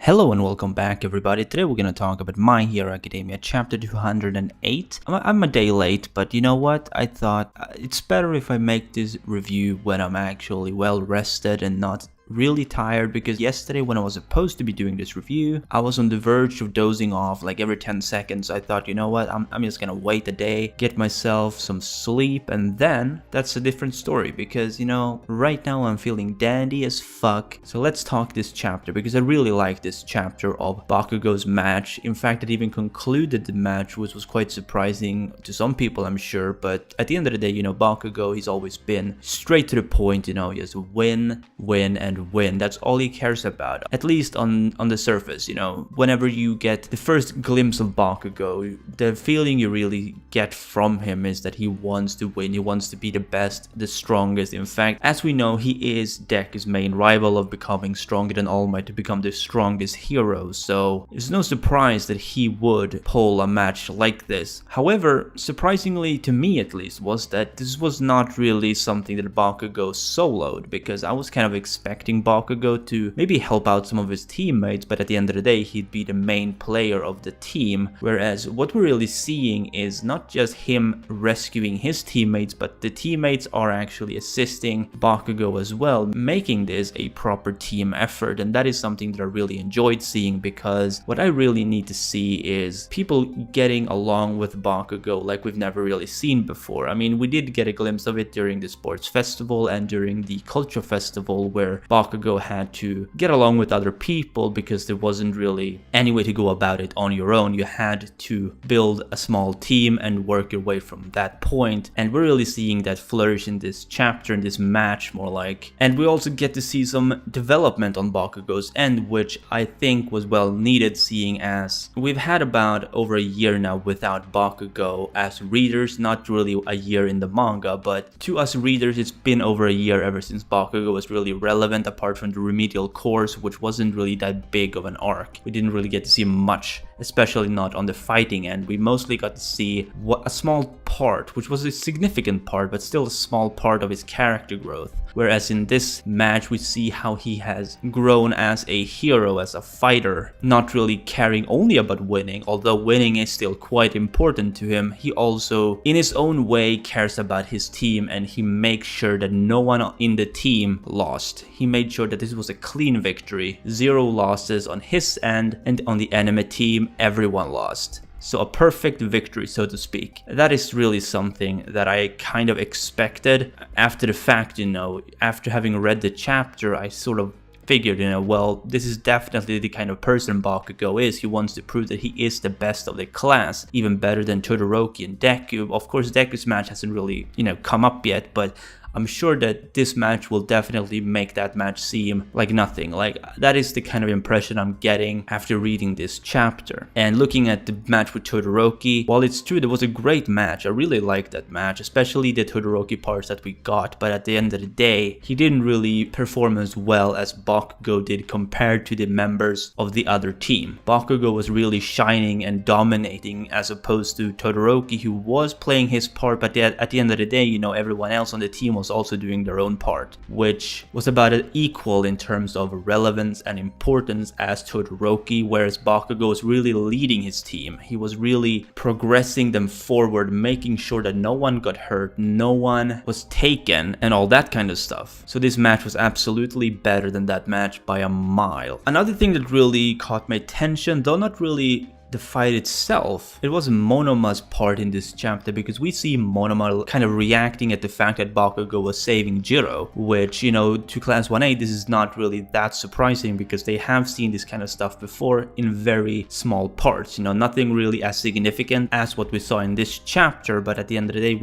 Hello and welcome back everybody. Today we're gonna talk about My Hero Academia chapter 208. I'm a day late, but you know what? I thought it's better if I make this review when I'm actually well rested and not really tired, because yesterday when I was supposed to be doing this review, I was on the verge of dozing off like every 10 seconds. I thought, you know what, I'm just gonna wait a day, get myself some sleep, and then that's a different story, because you know, right now I'm feeling dandy as fuck. So let's talk this chapter, because I really like this chapter of Bakugo's match. In fact, it even concluded the match, which was quite surprising to some people, I'm sure, but at the end of the day, you know, Bakugo, he's always been straight to the point, you know, just win, and win. That's all he cares about, at least on the surface. You know, whenever you get the first glimpse of Bakugo, the feeling you really get from him is that he wants to win, he wants to be the best, the strongest. In fact, as we know, he is Deku's main rival of becoming stronger than All Might to become the strongest hero, so it's no surprise that he would pull a match like this. However, surprisingly to me at least, was that this was not really something that Bakugo soloed, because I was kind of expecting Bakugo to maybe help out some of his teammates, but at the end of the day he'd be the main player of the team. Whereas what we're really seeing is not just him rescuing his teammates, but the teammates are actually assisting Bakugo as well, making this a proper team effort. And that is something that I really enjoyed seeing, because what I really need to see is people getting along with Bakugo like we've never really seen before. I mean, we did get a glimpse of it during the sports festival and during the culture festival, where Bakugo had to get along with other people because there wasn't really any way to go about it on your own. You had to build a small team and work your way from that point, and we're really seeing that flourish in this chapter, in this match more like. And we also get to see some development on Bakugo's end, which I think was well needed, seeing as we've had about over a year now without Bakugo as readers. Not really a year in the manga, but to us readers it's been over a year ever since Bakugo was really relevant, apart from the remedial course, which wasn't really that big of an arc. We didn't really get to see much, especially not on the fighting end. We mostly got to see a small part, which was a significant part, but still a small part of his character growth. Whereas in this match we see how he has grown as a hero, as a fighter, not really caring only about winning, although winning is still quite important to him. He also, in his own way, cares about his team, and he makes sure that no one in the team lost. He made sure that this was a clean victory, 0 losses on his end, and on the enemy team everyone lost. So a perfect victory, so to speak. That is really something that I kind of expected after the fact, you know. After having read the chapter, I sort of figured, you know, well, this is definitely the kind of person Bakugo is. He wants to prove that he is the best of the class, even better than Todoroki and Deku. Of course, Deku's match hasn't really, you know, come up yet, but I'm sure that this match will definitely make that match seem like nothing. Like, that is the kind of impression I'm getting after reading this chapter. And looking at the match with Todoroki, while it's true there was a great match, I really liked that match, especially the Todoroki parts that we got, but at the end of the day, he didn't really perform as well as Bakugo did compared to the members of the other team. Bakugo was really shining and dominating, as opposed to Todoroki, who was playing his part, but at the end of the day, you know, everyone else on the team was also doing their own part, which was about equal in terms of relevance and importance as Todoroki, whereas Bakugo was really leading his team. He was really progressing them forward, making sure that no one got hurt, no one was taken, and all that kind of stuff. So this match was absolutely better than that match by a mile. Another thing that really caught my attention, though not really the fight itself, it was Monoma's part in this chapter, because we see Monoma kind of reacting at the fact that Bakugo was saving Jiro, which, you know, to Class 1A this is not really that surprising, because they have seen this kind of stuff before in very small parts, you know, nothing really as significant as what we saw in this chapter. But at the end of the day,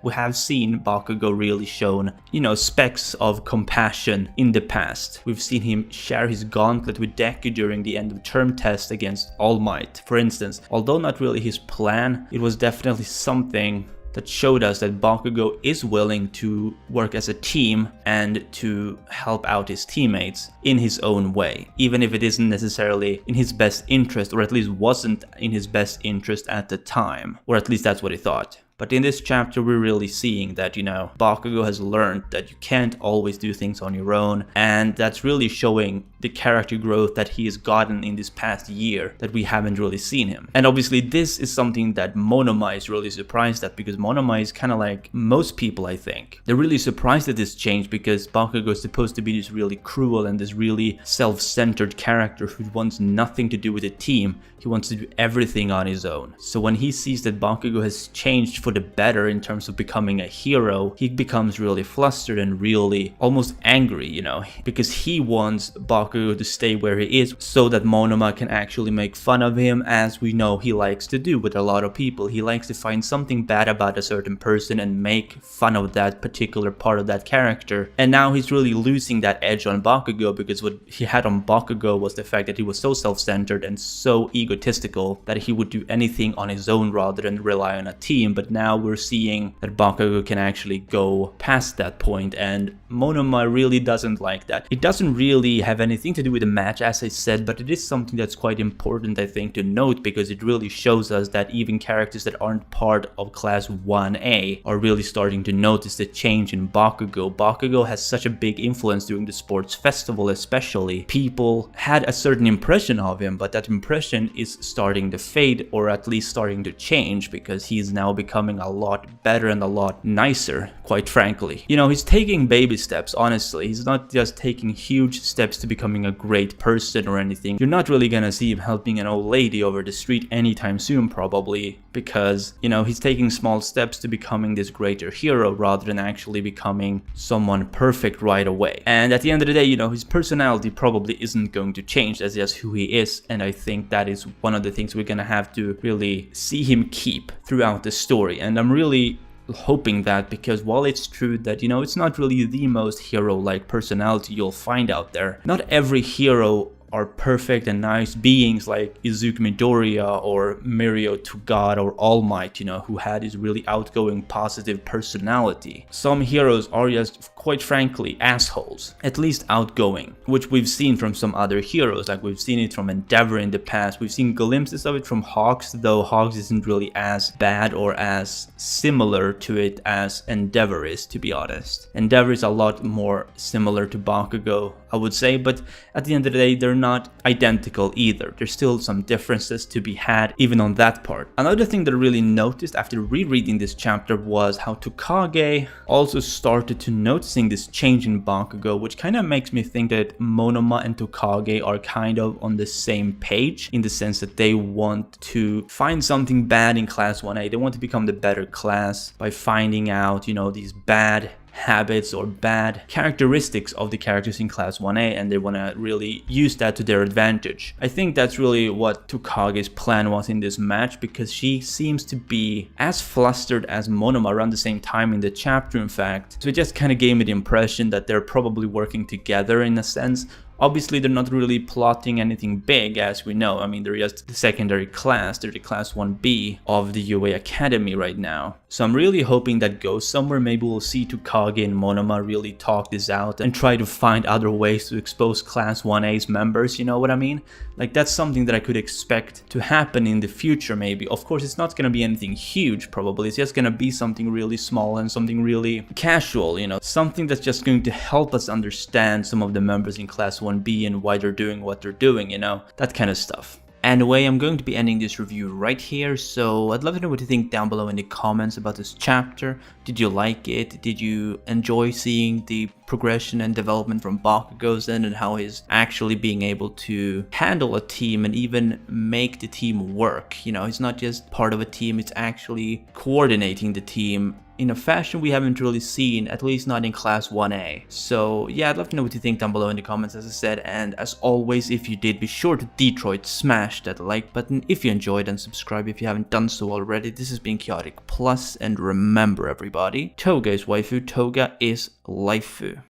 we have seen Bakugo really shown, you know, specks of compassion in the past. We've seen him share his gauntlet with Deku during the end of term test against All Might, for instance. Although not really his plan, it was definitely something that showed us that Bakugo is willing to work as a team and to help out his teammates in his own way, even if it isn't necessarily in his best interest, or at least wasn't in his best interest at the time, or at least that's what he thought. But in this chapter, we're really seeing that, you know, Bakugo has learned that you can't always do things on your own, and that's really showing the character growth that he has gotten in this past year that we haven't really seen him. And obviously this is something that Monoma is really surprised at, because Monoma is kind of like most people, I think. They're really surprised at this change because Bakugo is supposed to be this really cruel and this really self-centered character who wants nothing to do with the team. He wants to do everything on his own. So when he sees that Bakugo has changed for the better in terms of becoming a hero, he becomes really flustered and really almost angry, you know, because he wants Bakugo to stay where he is so that Monoma can actually make fun of him, as we know he likes to do with a lot of people. He likes to find something bad about a certain person and make fun of that particular part of that character. And now he's really losing that edge on Bakugo, because what he had on Bakugo was the fact that he was so self-centered and so egotistical that he would do anything on his own rather than rely on a team. But now we're seeing that Bakugo can actually go past that point, and Monoma really doesn't like that. It doesn't really have anything to do with the match, as I said, but it is something that's quite important, I think, to note, because it really shows us that even characters that aren't part of Class 1A are really starting to notice the change in Bakugo. Bakugo has such a big influence during the sports festival especially. People had a certain impression of him, but that impression is starting to fade, or at least starting to change, because he's now becoming a lot better and a lot nicer, quite frankly. You know, he's taking baby steps, honestly. He's not just taking huge steps to becoming a great person or anything. You're not really gonna see him helping an old lady over the street anytime soon, probably, because, you know, he's taking small steps to becoming this greater hero rather than actually becoming someone perfect right away. And at the end of the day, you know, his personality probably isn't going to change. That's just who he is, and I think that is one of the things we're gonna have to really see him keep throughout the story. And I'm really hoping that, because while it's true that, you know, it's not really the most hero-like personality you'll find out there, not every hero are perfect and nice beings like Izuku Midoriya or Mirio to God or All Might, you know, who had this really outgoing positive personality. Some heroes are just, quite frankly, assholes, at least outgoing, which we've seen from some other heroes. Like we've seen it from Endeavor in the past. We've seen glimpses of it from Hawks, though Hawks isn't really as bad or as similar to it as Endeavor is, to be honest. Endeavor is a lot more similar to Bakugo, I would say, but at the end of the day, they're not identical either. There's still some differences to be had even on that part. Another thing that I really noticed after rereading this chapter was how Tokage also started to noticing this change in Bakugo, which kind of makes me think that Monoma and Tokage are kind of on the same page, in the sense that they want to find something bad in Class 1A. They want to become the better class by finding out, you know, these bad habits or bad characteristics of the characters in Class 1A, and they want to really use that to their advantage. I think that's really what Tokage's plan was in this match, because she seems to be as flustered as Monoma around the same time in the chapter, in fact. So it just kind of gave me the impression that they're probably working together in a sense. Obviously, they're not really plotting anything big, as we know. I mean, they're just the secondary class. They're the Class 1B of the UA Academy right now. So I'm really hoping that goes somewhere. Maybe we'll see Tokage and Monoma really talk this out and try to find other ways to expose Class 1A's members, you know what I mean? Like, that's something that I could expect to happen in the future, maybe. Of course, it's not gonna be anything huge, probably. It's just gonna be something really small and something really casual, you know? Something that's just going to help us understand some of the members in Class 1B and why they're doing what they're doing, you know? That kind of stuff. Anyway, I'm going to be ending this review right here, so I'd love to know what you think down below in the comments about this chapter. Did you like it? Did you enjoy seeing the progression and development from Bakugo's end, and how he's actually being able to handle a team and even make the team work? You know, he's not just part of a team, it's actually coordinating the team in a fashion we haven't really seen, at least not in Class 1A. So yeah, I'd love to know what you think down below in the comments, as I said, and as always, if you did, be sure to Detroit smash that like button if you enjoyed, and subscribe if you haven't done so already. This has been Chaotic Plus, and remember everybody, Toga is waifu, Toga is Laifu.